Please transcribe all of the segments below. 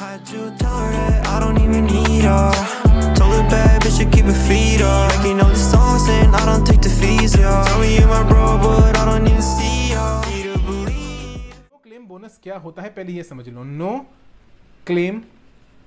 Had to tell her that I don't even need her. Told her bad bitch to keep her feet up. Making all the songs and I don't take the fees, yeah. Tell me you're my bro, but I don't even see ya. Need to believe. Claim bonus क्या होता है पहले ये समझ लो। No claim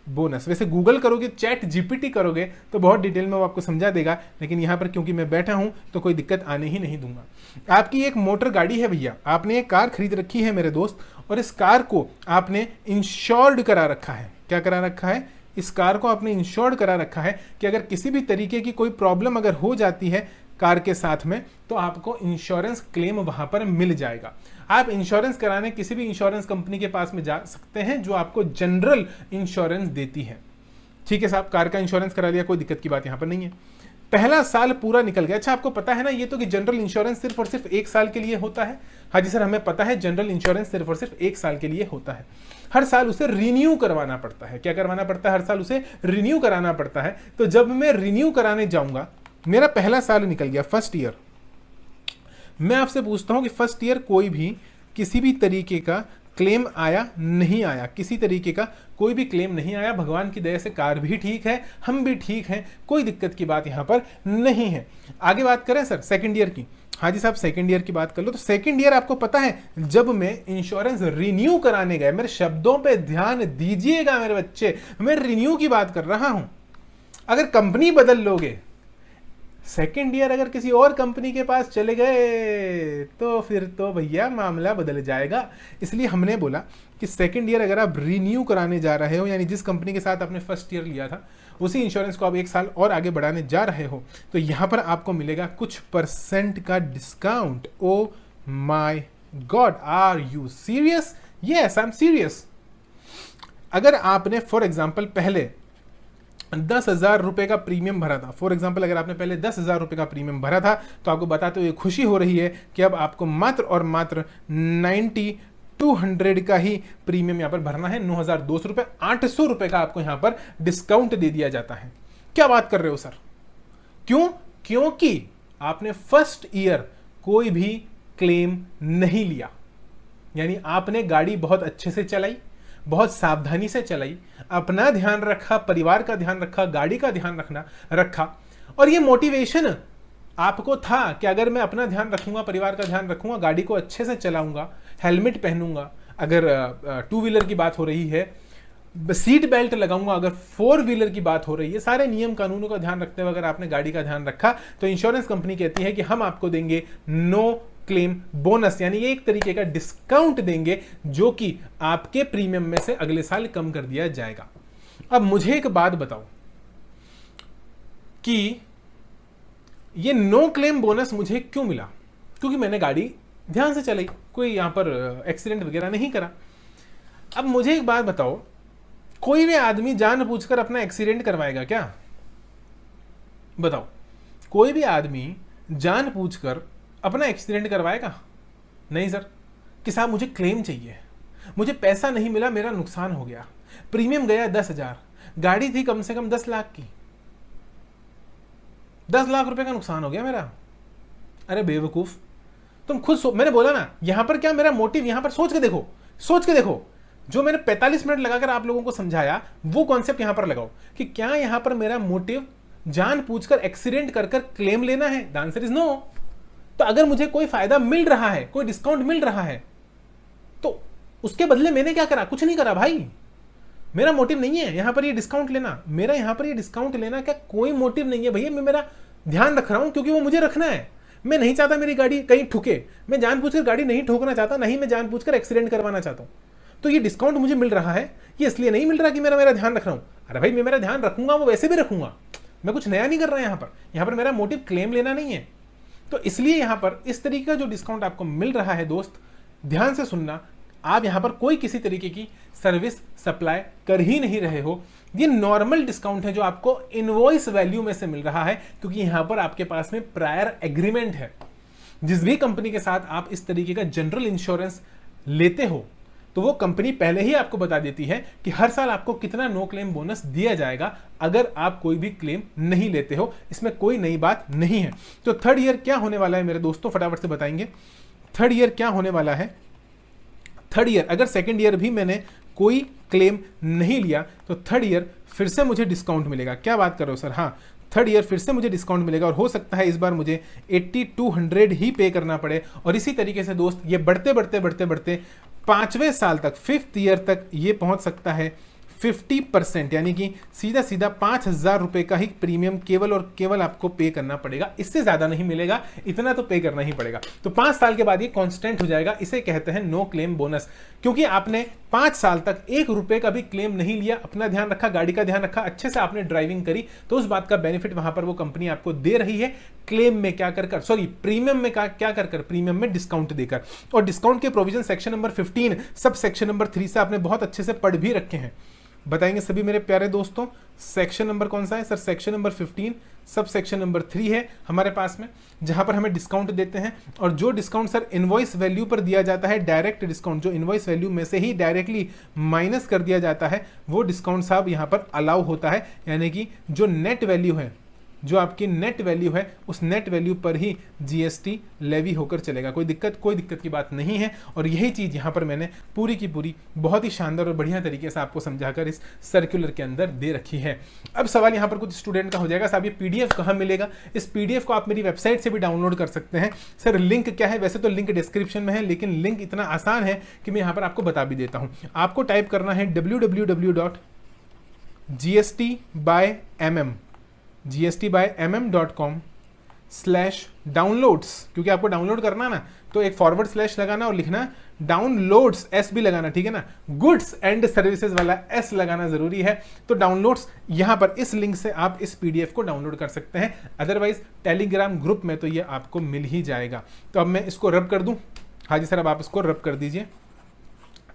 bonus, वैसे Google करोगे, chat GPT करोगे तो बहुत डिटेल में वो आपको समझा देगा, लेकिन यहाँ पर क्योंकि मैं बैठा हूँ तो कोई दिक्कत आने ही नहीं दूंगा। आपकी एक मोटर गाड़ी है भैया, आपने एक कार खरीद रखी है मेरे दोस्त, और इस कार को आपने इंश्योर्ड करा रखा है। क्या करा रखा है? इस कार को आपने इंश्योर्ड करा रखा है कि अगर किसी भी तरीके की कोई प्रॉब्लम अगर हो जाती है कार के साथ में तो आपको इंश्योरेंस क्लेम वहां पर मिल जाएगा। आप इंश्योरेंस कराने किसी भी इंश्योरेंस कंपनी के पास में जा सकते हैं जो आपको जनरल इंश्योरेंस देती है। ठीक है साहब, कार का इंश्योरेंस करा लिया, कोई दिक्कत की बात यहां पर नहीं है। पहला साल पूरा निकल गया। अच्छा, आपको पता है ना ये तो कि जनरल इंश्योरेंस सिर्फ और सिर्फ 1 साल के लिए होता है। हाँ जी सर, हमें पता है जनरल इंश्योरेंस सिर्फ और सिर्फ 1 साल के लिए होता है। हर साल उसे रिन्यू करवाना पड़ता है। क्या करवाना पड़ता है? हर साल उसे रिन्यू कराना पड़ता है। तो जब मैं रिन्यू कराने जाऊंगा, मेरा पहला साल निकल गया, फर्स्ट ईयर। मैं आपसे पूछता हूं कि फर्स्ट ईयर कोई भी किसी भी तरीके का क्लेम आया नहीं आया? किसी तरीके का कोई भी क्लेम नहीं आया। भगवान की दया से कार भी ठीक है, हम भी ठीक हैं, कोई दिक्कत की बात यहां पर नहीं है। आगे बात करें सर सेकंड ईयर की। हाँ जी साहब, सेकंड ईयर की बात कर लो तो सेकंड ईयर आपको पता है जब मैं इंश्योरेंस रिन्यू कराने गए, मेरे शब्दों पे ध्यान दीजिएगा मेरे बच्चे, मैं रिन्यू की बात कर रहा हूं। अगर कंपनी बदल लोगे, सेकेंड ईयर अगर किसी और कंपनी के पास चले गए तो फिर तो भैया मामला बदल जाएगा। इसलिए हमने बोला कि सेकेंड ईयर अगर आप रिन्यू कराने जा रहे हो, यानी जिस कंपनी के साथ आपने फर्स्ट ईयर लिया था उसी इंश्योरेंस को आप 1 साल और आगे बढ़ाने जा रहे हो, तो यहां पर आपको मिलेगा कुछ % का discount. Oh my god, are you serious? Yes, I am serious. अगर आपने फॉर एग्जाम्पल पहले 10,000 रुपए का प्रीमियम भरा था, फॉर एग्जाम्पल अगर आपने पहले 10,000 रुपए का प्रीमियम भरा था, तो आपको बताते हुए खुशी हो रही है कि अब आपको मात्र और मात्र 9200 का ही प्रीमियम यहां पर भरना है। 9,200 रुपए, 800 रुपए का आपको यहां पर डिस्काउंट दे दिया जाता है। क्या बात कर रहे हो सर? क्यों? क्योंकि आपने फर्स्ट ईयर कोई भी क्लेम नहीं लिया, यानी आपने गाड़ी बहुत अच्छे से चलाई, बहुत सावधानी से चलाई, अपना ध्यान रखा, परिवार का ध्यान रखा, गाड़ी का ध्यान रखा। और ये मोटिवेशन आपको था कि अगर मैं अपना ध्यान रखूंगा, परिवार का ध्यान रखूंगा, गाड़ी को अच्छे से चलाऊंगा, हेलमेट पहनूंगा, अगर 2 व्हीलर की बात हो रही है सीट बेल्ट लगाऊंगा, अगर 4 व्हीलर की बात हो रही है, सारे नियम कानूनों का ध्यान रखते हुए अगर आपने गाड़ी का ध्यान रखा, तो इंश्योरेंस कंपनी कहती है कि हम आपको देंगे नो क्लेम बोनस, यानी ये एक तरीके का डिस्काउंट देंगे जो कि आपके प्रीमियम में से अगले साल कम कर दिया जाएगा। अब मुझे एक बात बताओ कि ये नो क्लेम बोनस मुझे क्यों मिला? क्योंकि मैंने गाड़ी ध्यान से चलाई, कोई यहां पर एक्सीडेंट वगैरह नहीं करा। अब मुझे एक बात बताओ, कोई भी आदमी जानबूझकर अपना एक्सीडेंट करवाएगा क्या? बताओ, कोई भी आदमी जानबूझकर अपना एक्सीडेंट करवाएगा? नहीं सर, कि साहब मुझे क्लेम चाहिए, मुझे पैसा नहीं मिला, मेरा नुकसान हो गया, प्रीमियम गया 10,000, गाड़ी थी कम से कम 10 लाख की, 10 लाख रुपए का नुकसान हो गया मेरा। अरे बेवकूफ, तुम खुद मैंने बोला ना यहां पर क्या मेरा मोटिव, यहां पर सोच के देखो, सोच के देखो। जो मैंने 45 मिनट लगाकर आप लोगों को समझाया वो कॉन्सेप्ट यहां पर लगाओ कि क्या यहां पर मेरा मोटिव जानबूझकर एक्सीडेंट कर क्लेम लेना है? The answer is no. तो अगर मुझे कोई फायदा मिल रहा है, कोई डिस्काउंट मिल रहा है, तो उसके बदले मैंने क्या करा? कुछ नहीं करा भाई। मेरा मोटिव नहीं है यहां पर ये डिस्काउंट लेना, मेरा यहां पर ये डिस्काउंट लेना क्या कोई मोटिव नहीं है भैया। मैं मेरा ध्यान रख रहा हूं क्योंकि वो मुझे रखना है। मैं नहीं चाहता मेरी गाड़ी कहीं ठुके, मैं जानबूझकर गाड़ी नहीं ठोकना चाहता, नहीं मैं जानबूझकर एक्सीडेंट करवाना चाहता हूं। तो ये डिस्काउंट मुझे मिल रहा है, ये इसलिए नहीं मिल रहा कि मेरा ध्यान रख रहा हूं। अरे भाई, मैं मेरा ध्यान रखूंगा, वो वैसे भी रखूंगा, मैं कुछ नया नहीं कर रहा यहां पर मेरा मोटिव क्लेम लेना नहीं है। तो इसलिए यहां पर इस तरीके का जो डिस्काउंट आपको मिल रहा है दोस्त, ध्यान से सुनना, आप यहां पर कोई किसी तरीके की सर्विस सप्लाई कर ही नहीं रहे हो। ये नॉर्मल डिस्काउंट है जो आपको इनवॉइस वैल्यू में से मिल रहा है, क्योंकि यहां पर आपके पास में प्रायर एग्रीमेंट है। जिस भी कंपनी के साथ आप इस तरीके का जनरल इंश्योरेंस लेते हो, तो वो कंपनी पहले ही आपको बता देती है कि हर साल आपको कितना नो क्लेम बोनस दिया जाएगा अगर आप कोई भी क्लेम नहीं लेते हो। इसमें कोई नई बात नहीं है। तो थर्ड ईयर क्या होने वाला है मेरे दोस्तों, फटाफट से बताएंगे। थर्ड ईयर क्या होने वाला है? थर्ड ईयर, अगर सेकंड ईयर भी मैंने कोई क्लेम नहीं लिया तो थर्ड ईयर फिर से मुझे डिस्काउंट मिलेगा। क्या बात कर रहे हो सर? हाँ, थर्ड ईयर फिर से मुझे डिस्काउंट मिलेगा और हो सकता है इस बार मुझे 8200 ही पे करना पड़े। और इसी तरीके से दोस्त ये बढ़ते बढ़ते बढ़ते बढ़ते 5वें साल तक, 5th ईयर तक ये पहुंच सकता है 50%, यानी कि सीधा सीधा 5,000 रुपए का ही प्रीमियम केवल और केवल आपको पे करना पड़ेगा। इससे ज्यादा नहीं मिलेगा, इतना तो पे करना ही पड़ेगा। तो 5 साल के बाद ये कांस्टेंट हो जाएगा। इसे कहते हैं नो क्लेम बोनस, क्योंकि आपने 5 साल तक 1 रुपए का भी क्लेम नहीं लिया, अपना ध्यान रखा, गाड़ी का ध्यान रखा, अच्छे से आपने ड्राइविंग करी, तो उस बात का बेनिफिट वहां पर वो कंपनी आपको दे रही है क्लेम में क्या कर, सॉरी प्रीमियम में क्या कर, प्रीमियम में डिस्काउंट देकर। और डिस्काउंट के provision section number 15 sub section number 3 से आपने बहुत अच्छे से पढ़ भी रखे हैं। बताएंगे सभी मेरे प्यारे दोस्तों, सेक्शन नंबर कौन सा है sir? Section number 15 sub section number 3 है हमारे पास में, जहां पर हमें डिस्काउंट देते हैं। और जो डिस्काउंट सर इनवॉइस वैल्यू पर दिया जाता है, डायरेक्ट डिस्काउंट, जो इनवॉइस वैल्यू में से ही डायरेक्टली माइनस कर दिया जाता है, वो डिस्काउंट साहब यहां पर अलाउ होता है। यानी कि जो नेट वैल्यू है, जो आपकी नेट वैल्यू है, उस नेट वैल्यू पर ही जीएसटी लेवी होकर चलेगा। कोई दिक्कत की बात नहीं है। और यही चीज़ यहाँ पर मैंने पूरी की पूरी बहुत ही शानदार और बढ़िया तरीके से आपको समझाकर इस सर्कुलर के अंदर दे रखी है। अब सवाल यहाँ पर कुछ स्टूडेंट का हो जाएगा, साहब ये पीडीएफ कहाँ मिलेगा? इस पीडीएफ को आप मेरी वेबसाइट से भी डाउनलोड कर सकते हैं। सर लिंक क्या है? वैसे तो लिंक डिस्क्रिप्शन में है, लेकिन लिंक इतना आसान है कि मैं यहाँ पर आपको बता भी देता हूँ। आपको टाइप करना है gstbymm.com/downloads, क्योंकि आपको डाउनलोड करना ना, तो एक फॉरवर्ड स्लैश लगाना और लिखना डाउनलोड्स, एस भी लगाना, ठीक है ना, गुड्स एंड सर्विसेज वाला एस लगाना जरूरी है। तो डाउनलोड्स यहां पर इस लिंक से आप इस पीडीएफ को डाउनलोड कर सकते हैं, अदरवाइज टेलीग्राम ग्रुप में तो ये आपको मिल ही जाएगा। तो अब मैं इसको रब कर दूं। हाँ जी सर, अब आप इसको रब कर दीजिए।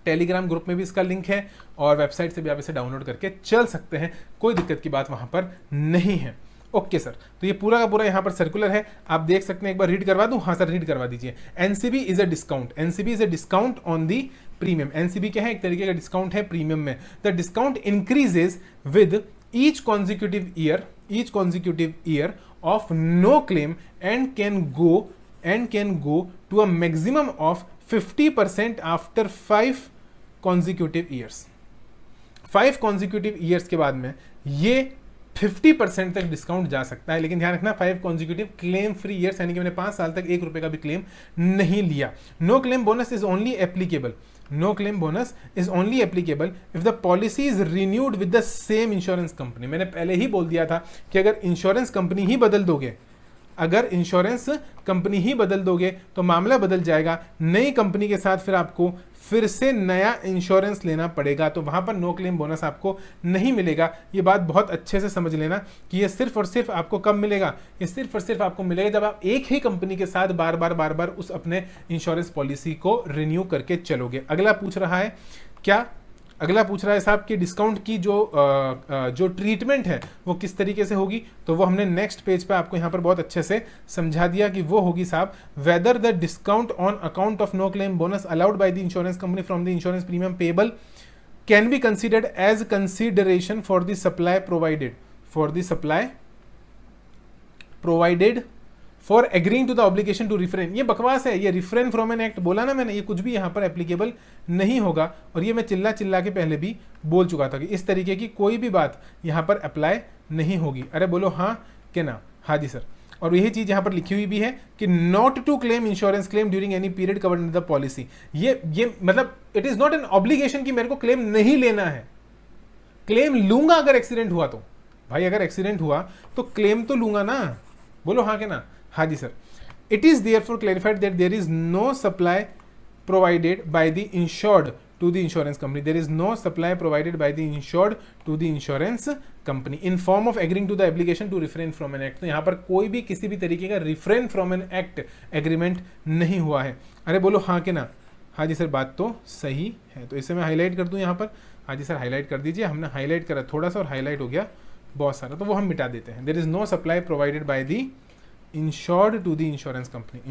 टेलीग्राम ग्रुप में भी इसका लिंक है और वेबसाइट से भी आप इसे डाउनलोड करके चल सकते हैं, कोई दिक्कत की बात वहां पर नहीं है। ओके सर, तो ये पूरा का पूरा यहाँ पर सर्कुलर है, आप देख सकते हैं। एक बार रीड करवा दूं? हाँ सर, रीड करवा दीजिए। NCB is a discount, NCB is a discount on the premium. NCB क्या है? एक तरीके का डिस्काउंट है प्रीमियम में। The discount increases with each consecutive year of no claim and can go to a maximum of 50% after 5 consecutive years. 5 consecutive years के बाद में ये 50% तक डिस्काउंट जा सकता है। लेकिन ध्यान रखना, 5 कॉन्जिक्यूटिव क्लेम फ्री ईयर्स, यानी कि मैंने 5 साल तक 1 रुपए का भी क्लेम नहीं लिया। No claim bonus is only applicable if the policy is renewed with the same insurance company. मैंने पहले ही बोल दिया था कि अगर इंश्योरेंस कंपनी ही बदल दोगे, तो मामला बदल जाएगा। नई कंपनी के साथ फिर आपको फिर से नया इंश्योरेंस लेना पड़ेगा, तो वहां पर नो क्लेम बोनस आपको नहीं मिलेगा। ये बात बहुत अच्छे से समझ लेना कि ये सिर्फ और सिर्फ आपको कब मिलेगा? ये सिर्फ और सिर्फ आपको मिलेगा जब आप एक ही कंपनी के साथ बार बार उस अपने इंश्योरेंस पॉलिसी को रिन्यू करके चलोगे। अगला पूछ रहा है साहब कि डिस्काउंट की जो ट्रीटमेंट है वो किस तरीके से होगी, तो वो हमने नेक्स्ट पेज पे आपको यहाँ पर बहुत अच्छे से समझा दिया कि वो होगी साहब, whether the discount on account of no claim bonus allowed by the insurance company from the insurance premium payable can be considered as consideration for the supply provided for agreeing to the obligation to refrain. ये बकवास है, ये refrain from an act बोला ना मैंने, ये कुछ भी यहाँ पर एप्लीकेबल नहीं होगा। और ये मैं चिल्ला के पहले भी बोल चुका था कि इस तरीके की कोई भी बात यहाँ पर अप्लाई नहीं होगी। अरे बोलो हाँ कि ना? हाँ जी सर। और यही चीज यहाँ पर लिखी हुई भी है कि not to claim insurance claim during any period covered in the policy. ये मतलब it is not an obligation कि मेरे को क्लेम नहीं लेना है, क्लेम लूंगा अगर एक्सीडेंट हुआ तो। भाई अगर एक्सीडेंट हुआ तो क्लेम तो लूंगा ना, बोलो हाँ के ना? हाँ जी sir. It is therefore clarified that there is no supply provided by the insured to the insurance company. There is no supply provided by the insured to the insurance company in form of agreeing to the application to refrain from an act. तो यहाँ पर कोई भी किसी भी तरीके का refrain from an act agreement नहीं हुआ है। अरे बोलो हाँ के ना? हाँ जी सर, बात तो सही है। तो इसे मैं हाईलाइट कर दूं यहाँ पर। हाँ जी सर, हाईलाइट कर दीजिए। हमने हाईलाइट करा थोड़ा सा और हाईलाइट हो गया बहुत सारा, तो वो हम मिटा देते हैं। There is no supply provided by the insured to the insurance company